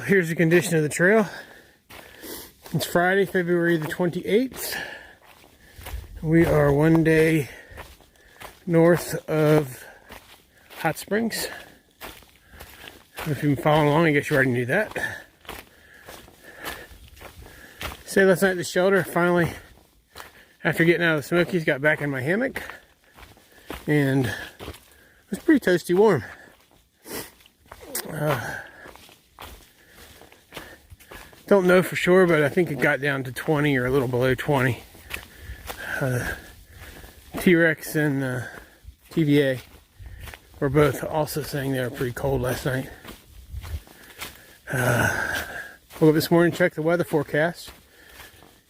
here's the condition of the trail. It's Friday, February the 28th. We are one day north of Hot Springs. If you've been following along, I guess you already knew that. Stayed last night at the shelter. Finally, after getting out of the Smokies, got back in my hammock. And it was pretty toasty warm. Don't know for sure, but I think it got down to 20 or a little below 20. T-Rex and TVA were both also saying they were pretty cold last night. Woke up this morning, checked the weather forecast,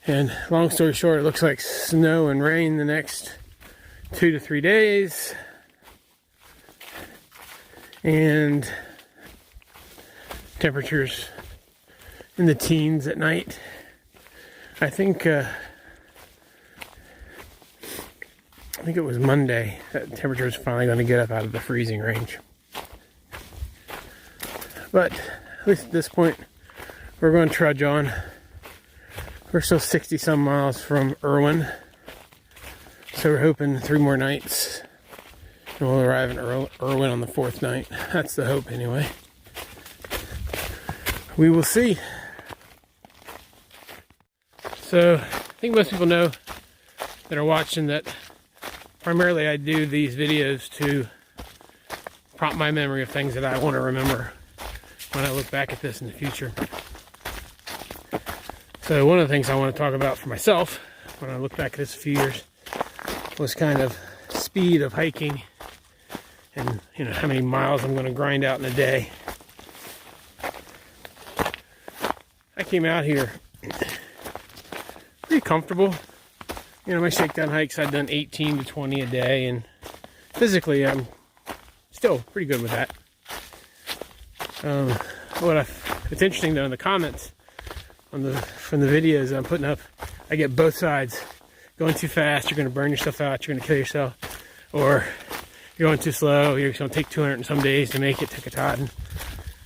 and long story short, it looks like snow and rain the next 2 to 3 days, and temperatures in the teens at night. I think it was Monday that temperature is finally going to get up out of the freezing range. But at least at this point, we're going to trudge on. We're still 60 some miles from Irwin, so we're hoping 3 more nights and we'll arrive in Irwin on the 4th night. That's the hope anyway. We will see. So I think most people know that are watching that primarily I do these videos to prompt my memory of things that I want to remember when I look back at this in the future. So one of the things I want to talk about for myself when I look back at this a few years was kind of speed of hiking and, you know, how many miles I'm going to grind out in a day. I came out here pretty comfortable. You know, my shakedown hikes, I'd done 18 to 20 a day, and physically I'm still pretty good with that. It's interesting though, in the comments from the videos I'm putting up, I get both sides. Going too fast, you're going to burn yourself out, you're going to kill yourself, or you're going too slow, you're going to take 200 and some days to make it to Katahdin.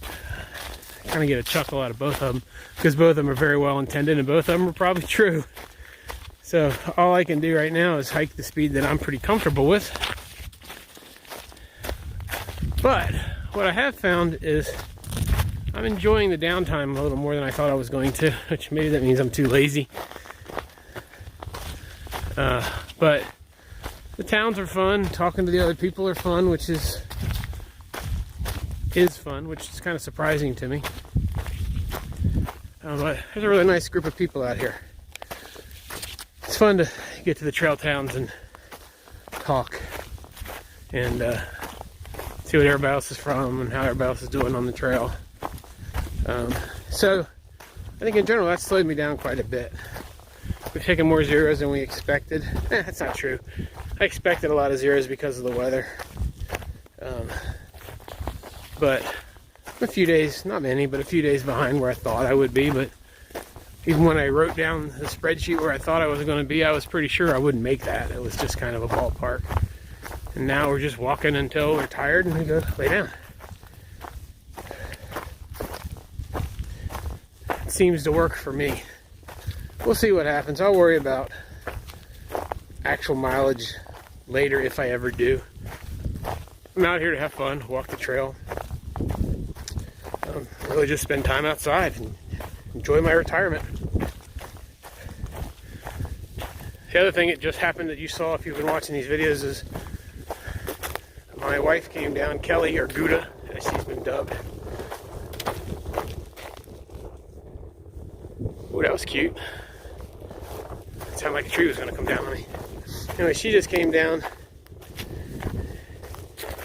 I kind of get a chuckle out of both of them, because both of them are very well intended and both of them are probably true. So all I can do right now is hike the speed that I'm pretty comfortable with. But what I have found is I'm enjoying the downtime a little more than I thought I was going to, which maybe that means I'm too lazy. But the towns are fun, talking to the other people are fun, which is fun, which is kind of surprising to me. But there's a really nice group of people out here. It's fun to get to the trail towns and talk and see what everybody else is from and how everybody else is doing on the trail. So I think in general that slowed me down quite a bit. We've taken more zeros than we expected. That's not true. I expected a lot of zeros because of the weather. But a few days, not many, but a few days behind where I thought I would be. But even when I wrote down the spreadsheet where I thought I was going to be, I was pretty sure I wouldn't make that. It was just kind of a ballpark. And now we're just walking until we're tired and we go lay down. It seems to work for me. We'll see what happens. I'll worry about actual mileage later if I ever do. I'm out here to have fun, walk the trail. Really just spend time outside and enjoy my retirement. The other thing that just happened that you saw if you've been watching these videos is my wife came down, Kelly, or Gouda, as she's been dubbed. Oh, that was cute. It sounded like a tree was going to come down on me. Anyway, she just came down.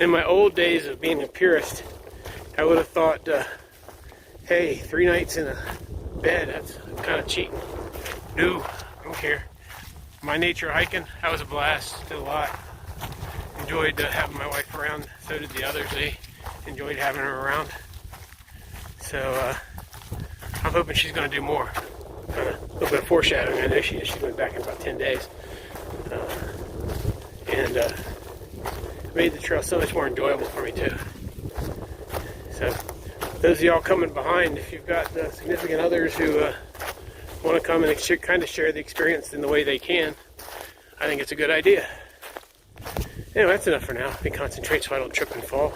In my old days of being a purist, I would have thought, hey, 3 nights in a bed, that's kind of cheap. No, I don't care. My nature hiking, that was a blast. Did a lot. Enjoyed having my wife around. So did the others. They enjoyed having her around. So I'm hoping she's going to do more. A little bit of foreshadowing. I know she is. She's going back in about 10 days. And made the trail so much more enjoyable for me too. So those of y'all coming behind, if you've got significant others who want to come and kind of share the experience in the way they can, I think it's a good idea. Anyway, that's enough for now. Let me concentrate so I don't trip and fall.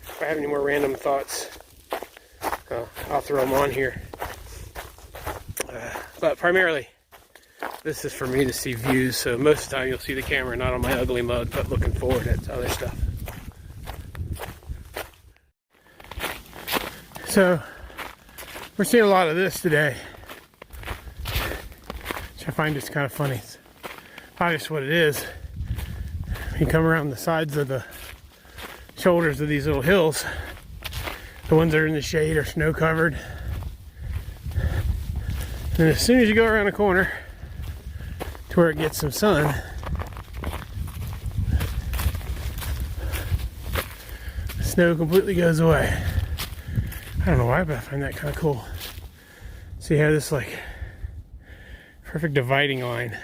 If I have any more random thoughts, I'll throw them on here. But primarily, this is for me to see views, so most of the time you'll see the camera not on my ugly mug, but looking forward at other stuff. So, we're seeing a lot of this today, which I find just kind of funny. It's obvious what it is. You come around the sides of the shoulders of these little hills. The ones that are in the shade are snow covered. And as soon as you go around a corner to where it gets some sun, the snow completely goes away. I don't know why, but I find that kind of cool. So you have this like perfect dividing line.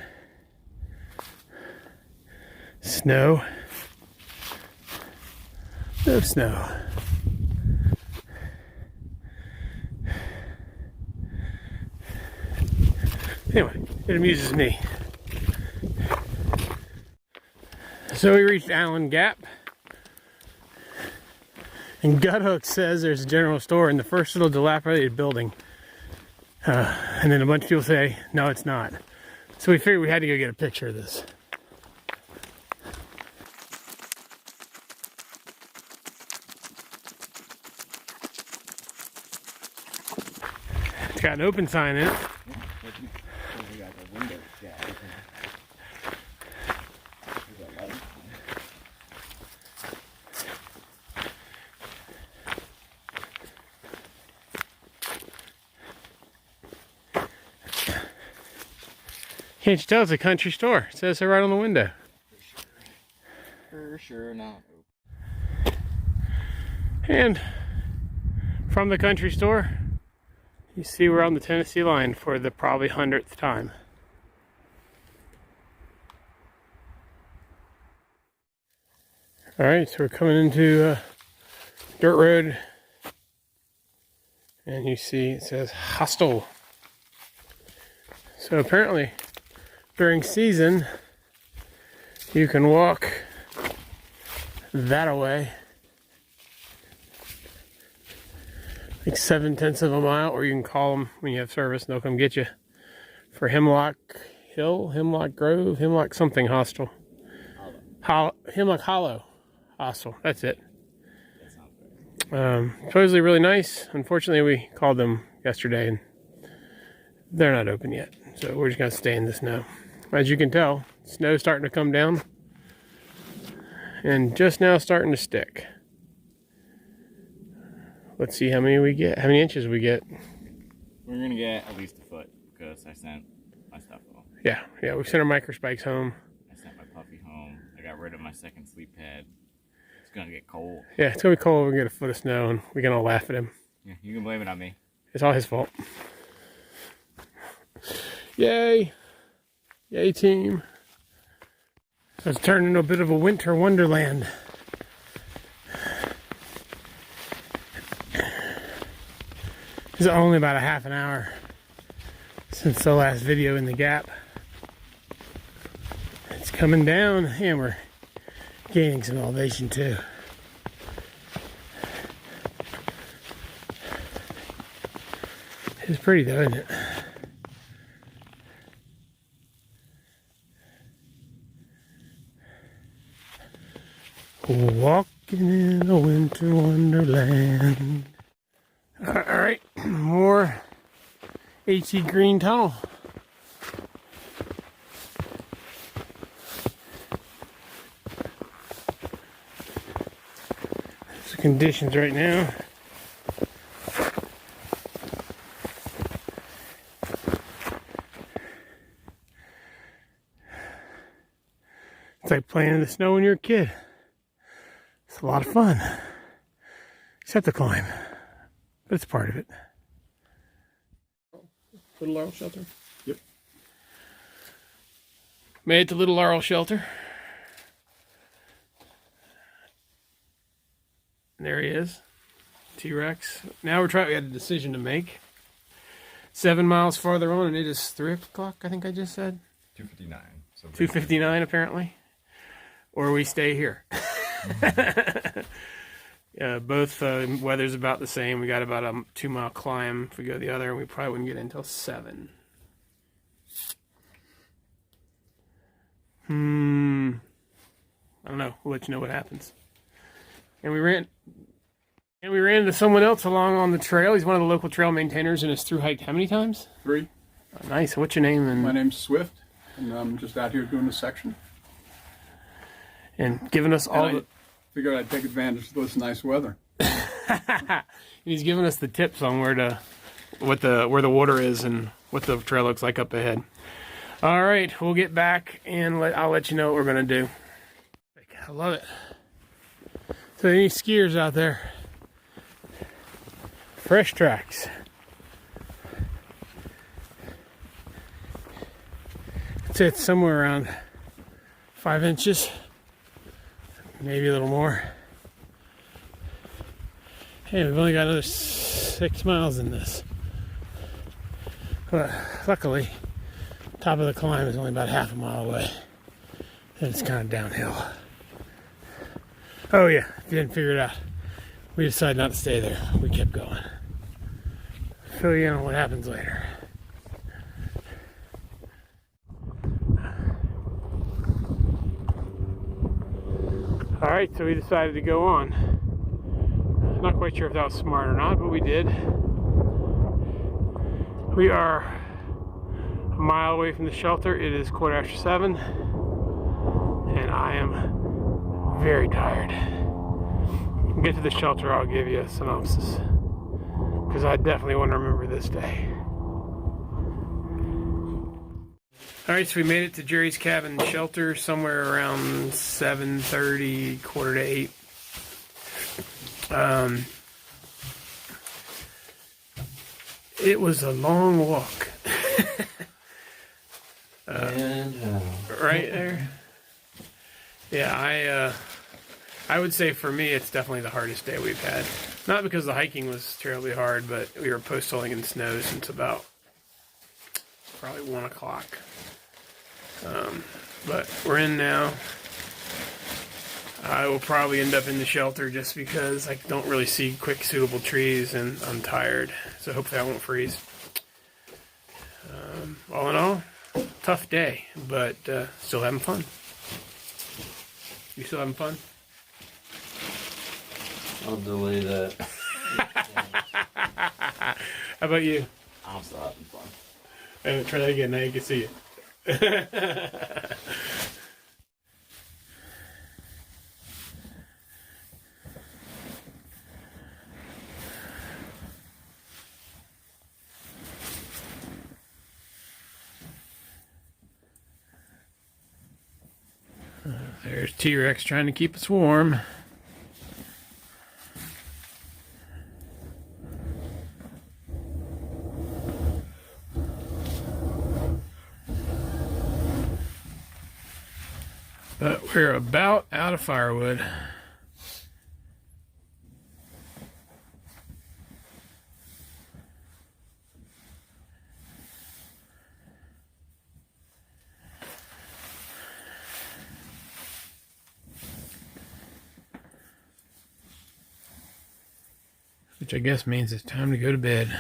Snow. No snow. Anyway, it amuses me. So we reached Allen Gap. And Guthook says there's a general store in the first little dilapidated building. And then a bunch of people say, no, it's not. So we figured we had to go get a picture of this. It's got an open sign in it. Can't you tell it's a country store? It says so right on the window. For sure not. And from the country store, you see we're on the Tennessee line for the probably 100th time. Alright, so we're coming into dirt road. And you see it says hostel. So apparently, during season, you can walk that away, like 7/10 of a mile, or you can call them when you have service and they'll come get you for Hemlock Hill, Hemlock Grove, Hemlock something hostel. Hemlock Hollow hostel, that's it. Supposedly really nice. Unfortunately, we called them yesterday and they're not open yet, so we're just gonna stay in the snow. As you can tell, snow's starting to come down and just now starting to stick. Let's see how many inches we get. We're gonna get at least a foot because I sent my stuff home. Yeah, we sent our microspikes home. I sent my puppy home. I got rid of my second sleep pad. It's gonna get cold. Yeah, it's gonna be cold. We're gonna get a foot of snow and we can all laugh at him. Yeah, you can blame it on me. It's all his fault. Yay! Yay, team. So it's turned into a bit of a winter wonderland. It's only about a half an hour since the last video in the gap. It's coming down and we're gaining some elevation too. It's pretty though, isn't it? Walking in a winter wonderland. Alright, more HE Green Tunnel. There's the conditions right now. It's like playing in the snow when you're a kid. It's a lot of fun, except the climb, but it's part of it. Little Laurel Shelter? Yep. Made it to Little Laurel Shelter. And there he is. T-Rex. Now we had a decision to make. 7 miles farther on, and it is 3 o'clock, I think I just said. 2:59. So 2:59 apparently. Or we stay here. Both weather's about the same. We got about a 2-mile climb. If we go the other, we probably wouldn't get in until 7. I don't know. We'll let you know what happens. And we ran into someone else along on the trail. He's one of the local trail maintainers and has thru-hiked how many times? 3. Oh, nice. What's your name? My name's Swift, and I'm just out here doing a section. And giving us all I figured I'd take advantage of this nice weather. He's giving us the tips on where the water is and what the trail looks like up ahead. All right, we'll get back and I'll let you know what we're gonna do. I love it. So any skiers out there? Fresh tracks. I'd say it's somewhere around 5 inches, maybe a little more. Hey, we've only got another 6 miles in this. But luckily, top of the climb is only about half a mile away. And it's kind of downhill. Oh yeah, if you didn't figure it out, we decided not to stay there. We kept going. Fill you in on what happens later. Alright, so we decided to go on. Not quite sure if that was smart or not, but we did. We are a mile away from the shelter. It is 7:15, and I am very tired. When we get to the shelter, I'll give you a synopsis, because I definitely want to remember this day. Alright, so we made it to Jerry's Cabin Shelter somewhere around 7:30, 7:45. It was a long walk. Right there. Yeah, I would say for me it's definitely the hardest day we've had. Not because the hiking was terribly hard, but we were post-holing in snow since about probably 1 o'clock. But we're in now. I will probably end up in the shelter just because I don't really see quick suitable trees and I'm tired. So hopefully I won't freeze. All in all, tough day, but still having fun. You still having fun? I'll delay that. How about you? I'm still having fun. Try that again, now you can see it. There's T-Rex trying to keep us warm. But we're about out of firewood. Which I guess means it's time to go to bed.